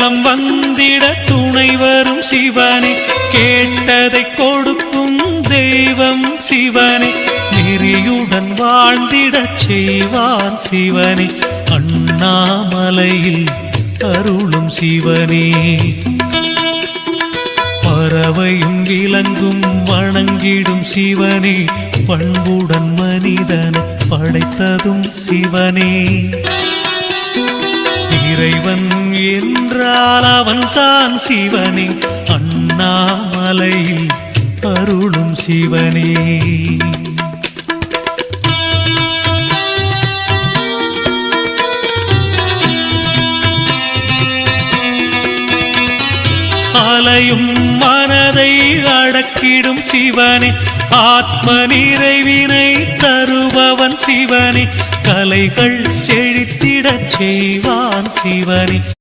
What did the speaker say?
நலம் வந்திட துணை வரும் சிவனே, கேட்டதை கொடுக்கும் தெய்வம் சிவனே, நெறியுடன் வாழ்ந்திடச் செய்வான் சிவனே, அண்ணாமலையில் அருளும் சிவனே. பறவையும் விலங்கும் வணங்கிடும் சிவனே, பண்புடன் மனிதனை படைத்ததும் சிவனே. இறைவன் என்றால் அவன் தான் சிவனே, அண்ணாமலையில் அருளும் சிவனே. அலையும் மனதை அடக்கிடும் சிவனே, ஆத்ம நிறைவினை தருபவன் சிவனே, கலைகள் செழித்திடச் செய்வான் சிவனே.